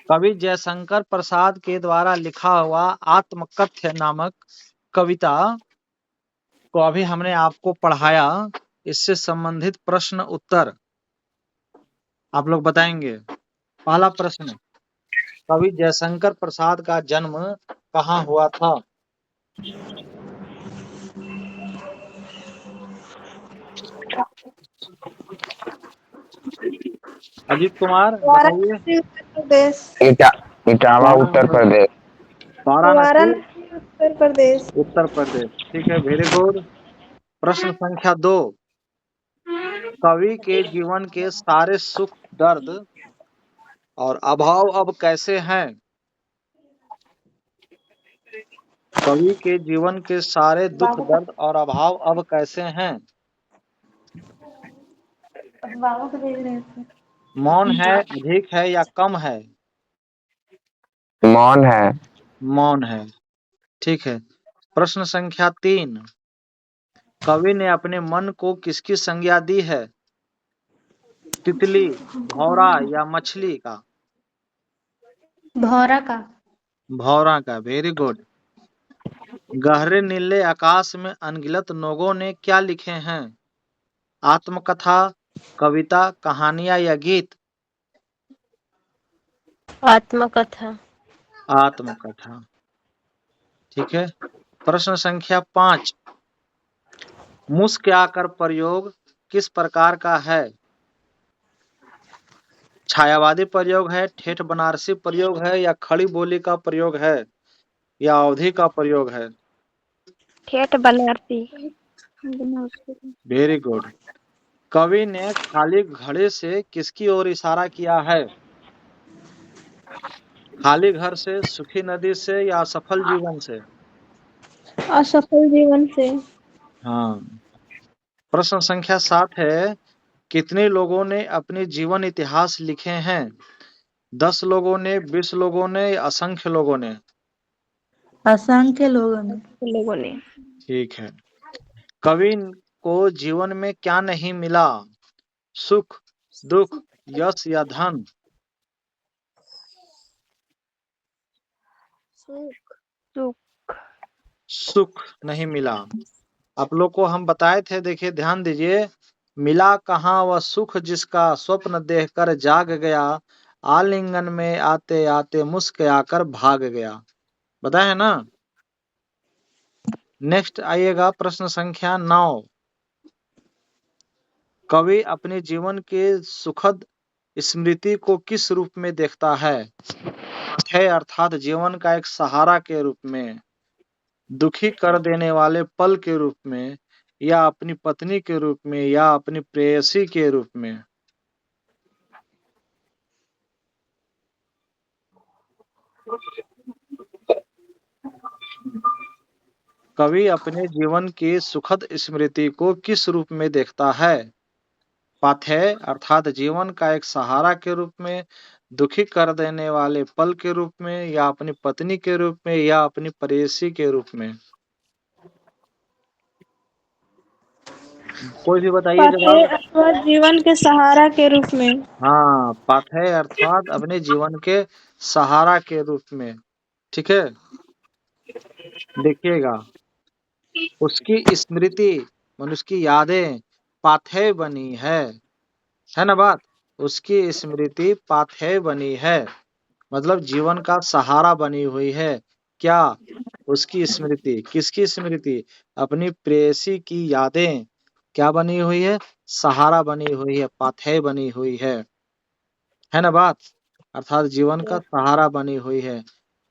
कवि जयशंकर प्रसाद के द्वारा लिखा हुआ आत्मकथ्य नामक कविता को अभी हमने आपको पढ़ाया। इससे संबंधित प्रश्न उत्तर आप लोग बताएंगे। पहला प्रश्न, कवि जयशंकर प्रसाद का जन्म कहाँ हुआ था? अजीत कुमार बताइए। वाराणसी उत्तर प्रदेश। इटावा उत्तर प्रदेश। वाराणसी वाराणसी उत्तर प्रदेश। उत्तर प्रदेश। ठीक है, वेरी गुड। प्रश्न संख्या 2, कवि के जीवन के सारे सुख दर्द और अभाव अब कैसे हैं? कवि के जीवन के सारे दुख बाबू दर्द और अभाव अब कैसे हैं? बाबू को भेज रहे थे। मौन है, अधिक है या कम है? मौन है। मौन है। ठीक है। प्रश्न संख्या 3, कवि ने अपने मन को किसकी संज्ञा दी है? तितली, भौरा या मछली का? भौरा का। भौरा का। Very good. गहरे नीले आकाश में अनगिनत लोगों ने क्या लिखे हैं? आत्मकथा, कविता, कहानियां या गीत? आत्मकथा। आत्मकथा। ठीक है। प्रश्न संख्या 5, मुस्क आकर प्रयोग किस प्रकार का है? छायावादी प्रयोग है, ठेठ बनारसी प्रयोग है या खड़ी बोली का प्रयोग है या अवधि का प्रयोग है? ठेठ बनारसी। Very good. कवि ने खाली घड़े से किसकी ओर इशारा किया है? खाली घर से, सुखी नदी से या असफल जीवन से? असफल जीवन से। हाँ। प्रश्न संख्या 7 है, कितने लोगों ने अपने जीवन इतिहास लिखे हैं? 10 लोगों ने, 20 लोगों ने या असंख्य लोगों ने? असंख्य लोगों ने। लोगों ने। ठीक है। कवि को जीवन में क्या नहीं मिला? सुख, दुख, यश या धन? सुख। सुख नहीं मिला। आप लोग को हम बताए थे, देखिए ध्यान दीजिए। मिला कहाँ वह सुख जिसका स्वप्न देखकर जाग गया, आलिंगन में आते आते मुस्क आकर भाग गया। बताया है ना। नेक्स्ट आइएगा प्रश्न संख्या 9, कवि अपने जीवन के सुखद स्मृति को किस रूप में देखता है? है अर्थात जीवन का एक सहारा के रूप में, दुखी कर देने वाले पल के रूप में, या अपनी पत्नी के रूप में, या अपनी प्रेयसी के रूप में? कवि अपने जीवन की सुखद स्मृति को किस रूप में देखता है? पाथेय अर्थात जीवन का एक सहारा के रूप में, दुखी कर देने वाले पल के रूप में, या अपनी पत्नी के रूप में, या अपनी प्रेयसी के रूप में? कोई भी बताइए पाथेय जवाब। अथवा जीवन के सहारा के रूप में। हाँ, पाथेय अर्थात अपने जीवन के सहारा के रूप में। ठीक है। देखिएगा, उसकी स्मृति मनुष्य की यादें पाथेय बनी है ना बात। उसकी स्मृति पाथेय बनी है, मतलब जीवन का सहारा बनी हुई है। क्या? उसकी स्मृति। किसकी स्मृति? अपनी प्रेयसी की यादें क्या बनी हुई है? सहारा बनी हुई है, पाथेय बनी हुई है ना बात। अर्थात जीवन का सहारा बनी हुई है।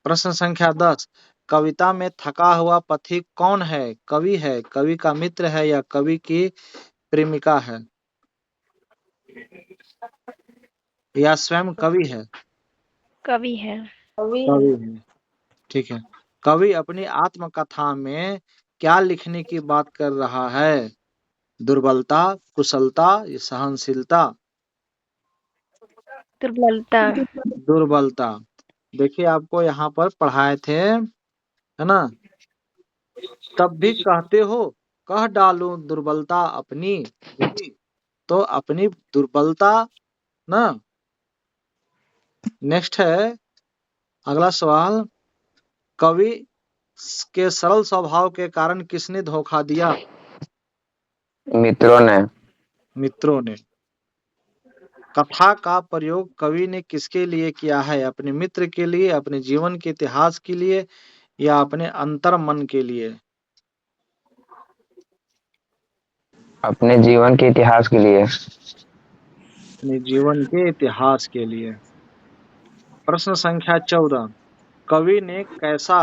प्रश्न संख्या 10, कविता में थका हुआ पथिक कौन है? कवि है, कवि का मित्र है या कवि की प्रेमिका है, या स्वयं कवि है? कवि है। कवि है। ठीक है। कवि अपनी आत्मकथा में क्या लिखने की बात कर रहा है? दुर्बलता, कुशलता या सहनशीलता? दुर्बलता। दुर्बलता। देखिए, आपको यहाँ पर पढ़ाए थे, है ना। तब भी कहते हो, कह डालूं दुर्बलता अपनी। तो अपनी दुर्बलता ना नेक्स्ट है अगला सवाल, कवि के सरल स्वभाव के कारण किसने धोखा दिया? मित्रों ने। मित्रों ने। कथा का प्रयोग कवि ने किसके लिए किया है? अपने मित्र के लिए, अपने जीवन के इतिहास के लिए, या अपने अंतर मन के लिए? अपने जीवन के इतिहास के लिए। अपने जीवन के इतिहास के लिए। प्रश्न संख्या 14, कवि ने कैसा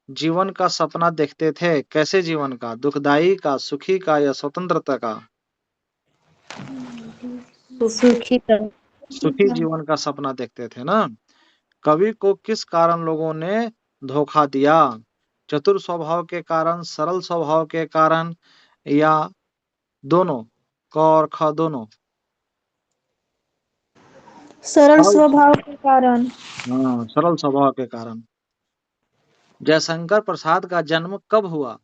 जीवन का सपना देखते थे? कैसे जीवन का? दुखदाई का, सुखी का, या स्वतंत्रता का? सुखी का। सुखी जीवन का सपना देखते थे ना। कवि को किस कारण लोगों ने धोखा दिया? चतुर स्वभाव के कारण, सरल स्वभाव के कारण, या दोनों? क और ख दोनों? सरल सरल, स्वभाव के कारण। हाँ, सरल स्वभाव के कारण। जयशंकर प्रसाद का जन्म कब हुआ?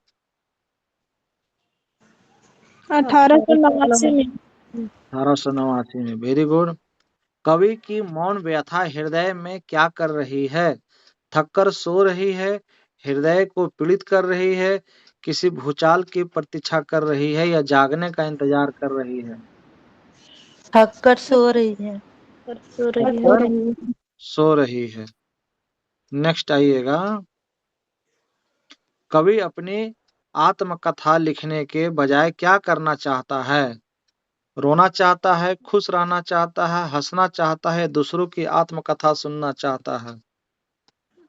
1889 में। 1889 में। Very good. कवि की मौन व्यथा हृदय में क्या कर रही है? थक कर सो रही है, हृदय को पीड़ित कर रही है, किसी भूचाल की प्रतीक्षा कर रही है, या जागने का इंतजार कर रही है? थक कर सो रही है। सो रही थक है। कर सो रही है। नेक्स्ट आइएगा, कवि अपनी आत्मकथा लिखने के बजाय क्या करना चाहता है? रोना चाहता है, खुश रहना चाहता है, हंसना चाहता है, दूसरों की आत्मकथा सुनना चाहता है?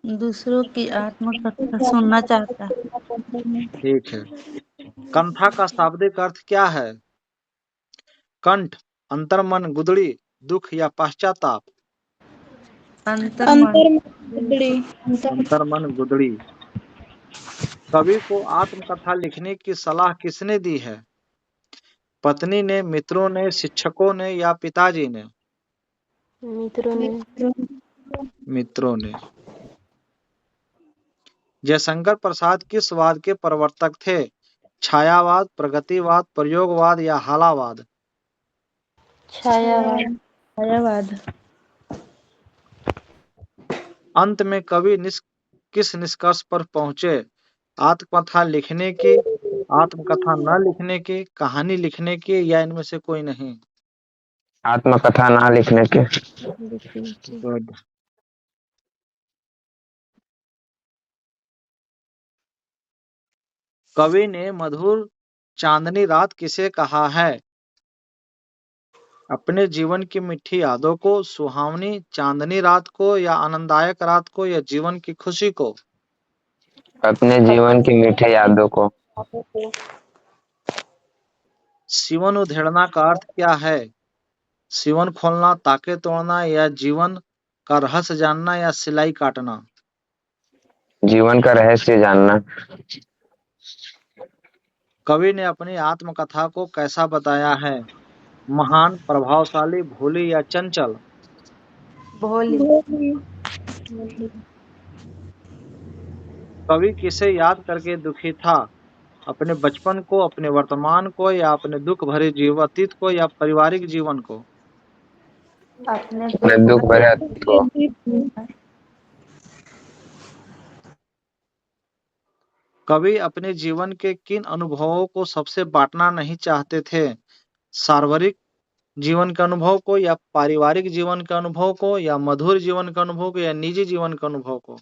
दूसरों की आत्मकथा सुनना चाहता है। ठीक है। कंथा का शाब्दिक अर्थ क्या है? कंठ, अंतर्मन, गुदड़ी, दुख, या पश्चाताप? अंतर्मन गुदड़ी। अंतर्मन, गुदड़ी। कवि को आत्मकथा लिखने की सलाह किसने दी है? पत्नी ने, मित्रों ने, शिक्षकों ने, या पिताजी ने? मित्रों ने। मित्रों ने। जयशंकर प्रसाद किस वाद के प्रवर्तक थे? छायावाद, प्रगतिवाद, प्रयोगवाद, या हालावाद? छायावाद। छायावाद। अंत में कवि किस निष्कर्ष पर पहुंचे? आत्मकथा लिखने की, आत्मकथा न लिखने की, कहानी लिखने की, या इनमें से कोई नहीं? आत्मकथा ना लिखने के। गुड। कवि ने मधुर चांदनी रात किसे कहा है? अपने जीवन की मीठी यादों को, सुहावनी चांदनी रात को, या आनंददायक रात को, या जीवन की खुशी को? अपने जीवन की मीठी यादों को। सीवन उधेड़ना का अर्थ क्या है? सीवन खोलना, ताके तोड़ना, या जीवन का रहस्य जानना, या सिलाई काटना? जीवन का रहस्य जानना। कवि ने अपनी आत्मकथा को कैसा बताया है? महान, प्रभावशाली, भोली, या चंचल? भोली। कवि किसे याद करके दुखी था? अपने बचपन को, अपने वर्तमान को, या अपने दुख भरे जीवन अतीत को, या पारिवारिक जीवन को? अपने अपने दुख दुख भरे अतीत को। कवि अपने जीवन के किन अनुभवों को सबसे बांटना नहीं चाहते थे? सार्वरिक जीवन के अनुभव को, या पारिवारिक जीवन के अनुभव को, या मधुर जीवन के अनुभव को, या निजी जीवन के अनुभव को?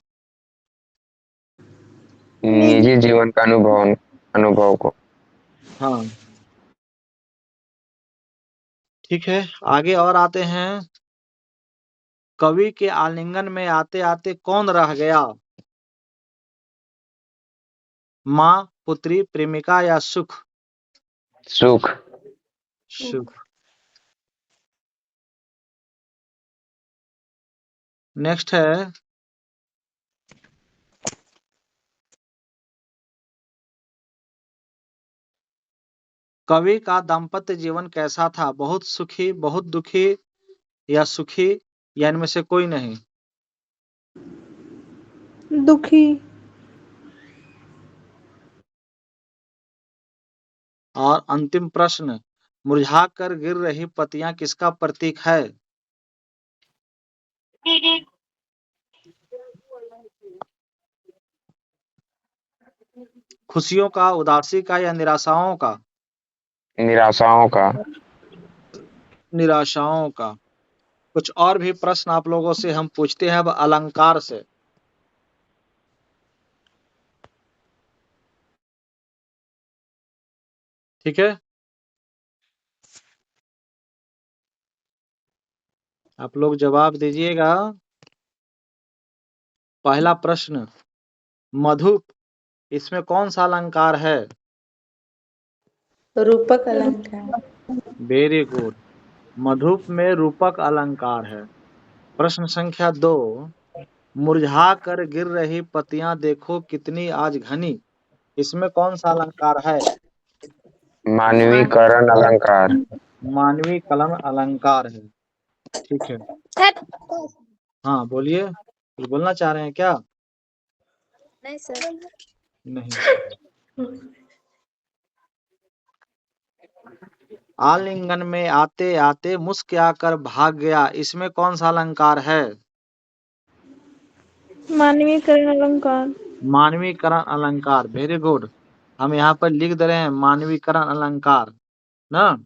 निजी जीवन का अनुभव को। हाँ, ठीक है। आगे और आते हैं। कवि के आलिंगन में आते आते कौन रह गया? माँ, पुत्री, प्रेमिका, या सुख? सुख। सुख। नेक्स्ट है, कवि का दाम्पत्य जीवन कैसा था? बहुत सुखी, बहुत दुखी, या सुखी, या इनमें से कोई नहीं? दुखी। और अंतिम प्रश्न, मुरझा कर गिर रही पत्तियां किसका प्रतीक है? खुशियों का, उदासी का, या निराशाओं का? निराशाओं का। निराशाओं का। कुछ और भी प्रश्न आप लोगों से हम पूछते हैं अब अलंकार से। ठीक है, आप लोग जवाब दीजिएगा। पहला प्रश्न, मधुप, इसमें कौन सा अलंकार है? रूपक अलंकार। वेरी गुड, मधुप में रूपक अलंकार है। प्रश्न संख्या 2, मुरझा कर गिर रही पत्तियां देखो कितनी आज घनी, इसमें कौन सा अलंकार है? मानवीकरण अलंकार। मानवी कलन अलंकार है। ठीक है, हाँ बोलिए, कुछ बोलना चाह रहे हैं क्या? नहीं सर। नहीं। आलिंगन में आते आते मुस्कुराकर भाग गया, इसमें कौन सा अलंकार है? मानवीकरण अलंकार। मानवीकरण अलंकार, वेरी गुड। हम यहाँ पर लिख दे रहे हैं मानवीकरण अलंकार ना।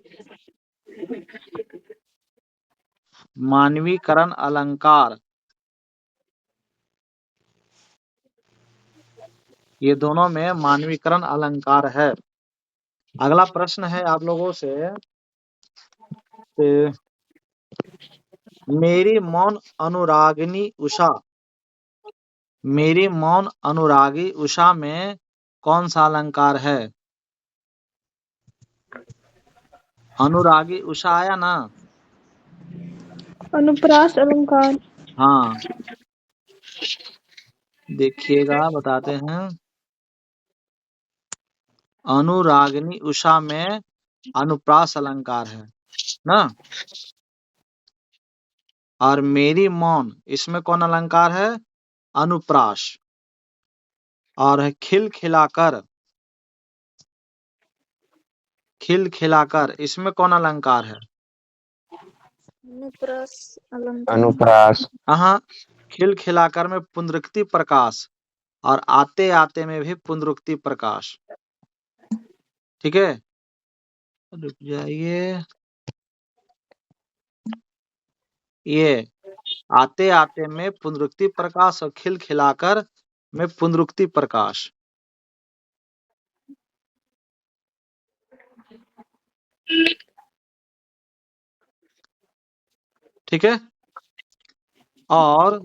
मानवीकरण अलंकार, ये दोनों में मानवीकरण अलंकार है। अगला प्रश्न है आप लोगों से, मेरी मौन अनुरागिनी उषा, मेरी मौन अनुरागी उषा में कौन सा अलंकार है? अनुरागी उषा आया ना। अनुप्रास अलंकार। हाँ, देखिएगा बताते हैं। अनुरागिनी उषा में अनुप्रास अलंकार है ना। और मेरी मौन, इसमें कौन अलंकार है? अनुप्रास। और है खिल खिलाकर, खिल खिलाकर, इसमें कौन अलंकार है? अनुप्रास अलंकार। अनुप्रास। हाँ, खिल खिलाकर में पुनरुक्ति प्रकाश, और आते आते में भी पुनरुक्ति प्रकाश। ठीक है, रुक जाइए। ये आते आते में पुनरुक्ति प्रकाश और खिल खिलाकर में पुनरुक्ति प्रकाश। ठीक है, और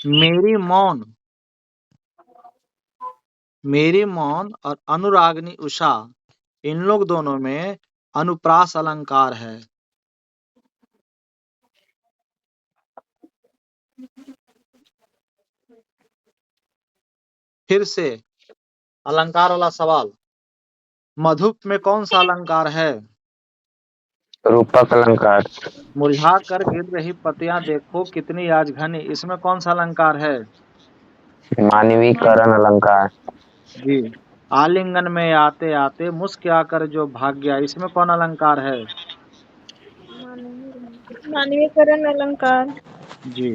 मेरी मौन, मेरी मौन और अनुरागिनी उषा, इन लोग दोनों में अनुप्रास अलंकार है। फिर से अलंकार वाला सवाल, मधुप में कौन सा अलंकार है? रूपक अलंकार। मुरझा कर गिर रही पत्तियां देखो कितनी आज घनी, इसमें कौन सा अलंकार है? मानवीकरण अलंकार। जी। आलिंगन में आते आते मुस्कुराकर जो भाग गया, इसमें कौन अलंकार है? मानवीकरण अलंकार। जी।